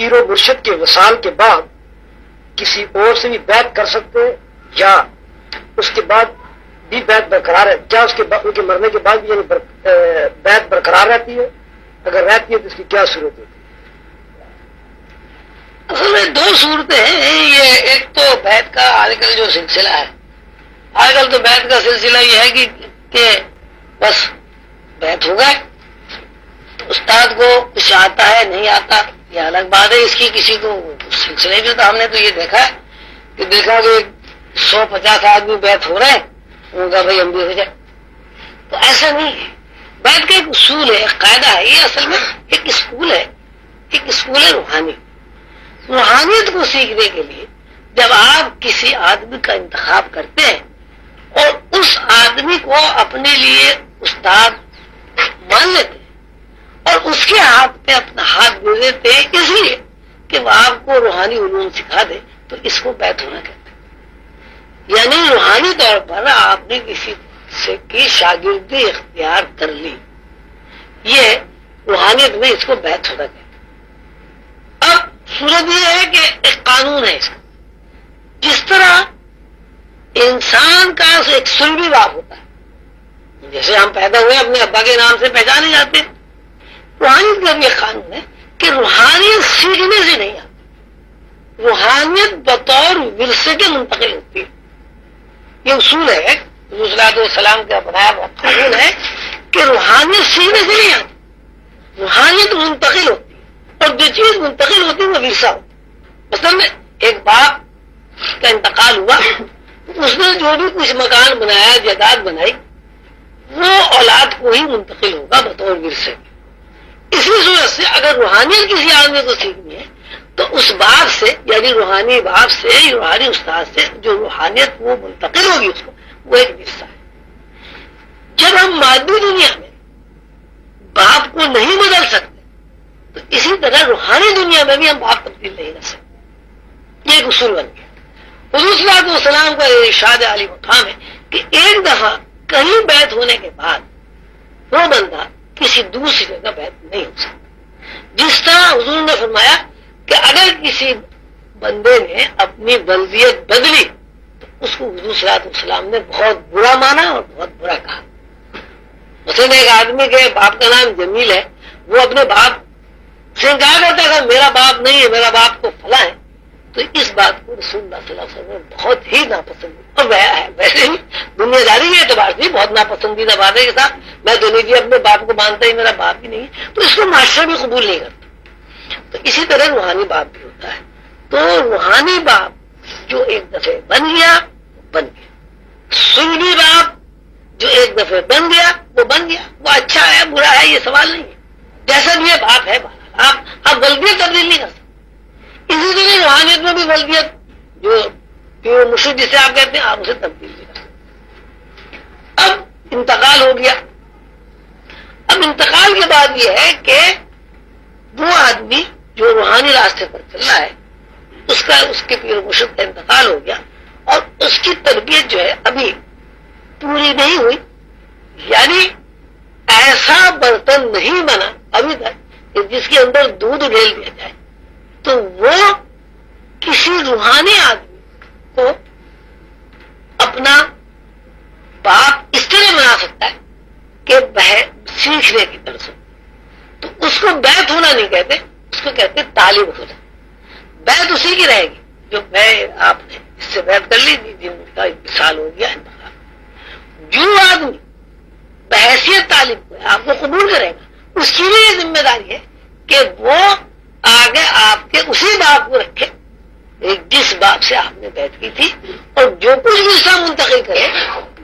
پیر و مرشد کے وصال کے بعد کسی اور سے بھی بیعت کر سکتے ہیں یا اس کے بعد بھی بیعت برقرار ہے؟ کیا اس کے ان کے مرنے کے بعد بھی یعنی بیعت برقرار رہتی ہے؟ اگر رہتی ہے تو اس کی کیا صورت ہوتی ہے؟ اصل میں دو صورتیں ہیں. یہ ایک تو بیعت کا آج کل جو سلسلہ ہے، آج کل تو بیعت کا سلسلہ یہ ہے کہ بس بیعت ہو گئے، استاد کو کچھ آتا ہے نہیں آتا یہ الگ بات ہے. اس کی کسی کو سلسلے میں تو ہم نے تو یہ دیکھا کہ 150 آدمی بیعت ہو رہے ہیں، ان کا بھائی ہم بھی ہو جائے. تو ایسا نہیں ہے. بیعت کا ایک اصول ہے، ایک قاعدہ ہے. یہ اصل میں ایک اسکول ہے روحانی. روحانیت کو سیکھنے کے لیے جب آپ کسی آدمی کا انتخاب کرتے ہیں اور اس آدمی کو اپنے لیے استاد مان لیتے ہیں اور اس کے ہاتھ پہ اپنا ہاتھ دے دیتے ہیں اس لیے کہ وہ آپ کو روحانی علوم سکھا دے، تو اس کو بیعت ہونا کہتے ہیں. یعنی روحانی طور پر آپ نے کسی سے کی شاگردی اختیار کر لی، یہ روحانیت میں اس کو بیعت ہونا کہتے ہیں. اب صورت یہ ہے کہ ایک قانون ہے اس کا. جس طرح انسان کا ایک سلبی باپ ہوتا ہے، جیسے ہم پیدا ہوئے اپنے ابا کے نام سے پہچانے جاتے ہیں، روحانیت کا بھی ایک قانون ہے کہ روحانیت سیکھنے سے نہیں آتی، روحانیت بطور ورثے کے منتقل ہوتی ہے. یہ اصول ہے، حضور صلی اللہ علیہ وسلم کا بنایا ہوا قانون ہے کہ روحانیت سیکھنے سے نہیں آتی، روحانیت منتقل ہوتی ہے، اور جو چیز منتقل ہوتی ہے وہ ورثہ ہوتی ہے. مثلا ایک باپ کا انتقال ہوا، اس نے جو بھی کچھ مکان بنایا، جائیداد بنائی، وہ اولاد کو ہی منتقل ہوگا بطور ورثے. اسی صورت سے اگر روحانیت کسی آدمی کو سیکھنی ہے تو اس باپ سے، یعنی روحانی باپ سے، روحانی استاد سے جو روحانیت وہ منتقل ہوگی اس کو، وہ ایک ورثہ ہے. جب ہم مادی دنیا میں باپ کو نہیں بدل سکتے تو اسی طرح روحانی دنیا میں بھی ہم باپ تبدیل نہیں کر سکتے. یہ ایک اصول بن گیا. حضور صلی اللہ علیہ وسلم کا ارشاد عالی مقام ہے کہ ایک دفعہ کہیں بیعت ہونے کے بعد وہ بندہ کسی دوسری جگہ بیعت نہیں ہو سکتا. جس طرح حضور نے فرمایا کہ اگر کسی بندے نے اپنی بلدیت بدلی تو اس کو حضور صلی اللہ علیہ وسلم نے بہت برا مانا اور بہت برا کہا. مثلا ایک آدمی کے باپ کا نام جمیل ہے، وہ اپنے باپ سے کہا کرتا تھا میرا باپ نہیں ہے، میرا باپ کو فلاں ہے، تو اس بات کو رسول اللہ صلی اللہ علیہ وسلم نے بہت ہی ناپسند، اور ویسے ہی دنیا داری کے اعتبار سے بہت ناپسندیدہ بات ہے کہ صاحب میں تو نہیں اپنے باپ کو مانتا ہی، میرا باپ ہی نہیں ہے، تو اس کو معاشرہ بھی قبول نہیں کرتا. تو اسی طرح روحانی باپ بھی ہوتا ہے. تو روحانی باپ جو ایک دفعہ بن گیا سنگی باپ جو ایک دفعہ بن گیا وہ اچھا ہے برا ہے یہ سوال نہیں ہے، جیسا بھی ہے باپ ہے آپ غلطیاں تبدیل نہیں کر سکتے. اسی طرح روحانیت میں بھی غلطیت جو مرشد جسے آپ کہتے ہیں آپ اسے تبدیل نہیں کر سکتے. اب انتقال ہو گیا. اب انتقال کے بعد یہ ہے کہ وہ آدمی جو روحانی راستے پر چل رہا ہے اس کے پیر مرشد کا انتقال ہو گیا اور اس کی تربیت جو ہے ابھی پوری نہیں ہوئی، یعنی ایسا برتن نہیں بنا ابھی تک کہ جس کے اندر دودھ ڈھیل دیا جائے، تو وہ کسی روحانی آدمی کو اپنا باپ اس طرح بنا سکتا ہے کہ سیکھنے کی طرف سے. تو اس کو بیعت ہونا نہیں کہتے، اس کو کہتے تعلیم ہونا. بیعت اسی کی رہے گی جو آپ نے اس سے بیعت کر لی تھی، جن کا انتقال ہو گیا. جو آدمی بحیثیت تعلیم کو آپ کو قبول کرے گا اس کی بھی یہ ذمہ داری ہے کہ وہ آگے آپ کے اسی باپ کو رکھے جس باپ سے آپ نے بیعت کی تھی، اور جو کچھ بھی اس کا منتقل کرے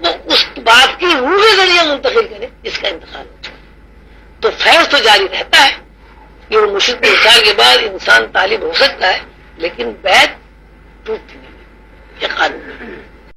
وہ اس باپ کی روح کے ذریعے منتقل کرے جس کا انتقال ہو چکا. تو فیض تو جاری رہتا ہے کہ وہ مرشد کے انتقال کے بعد انسان طالب ہو سکتا ہے، لیکن بیعت ٹوٹتی نہیں. یہ قانون ہے.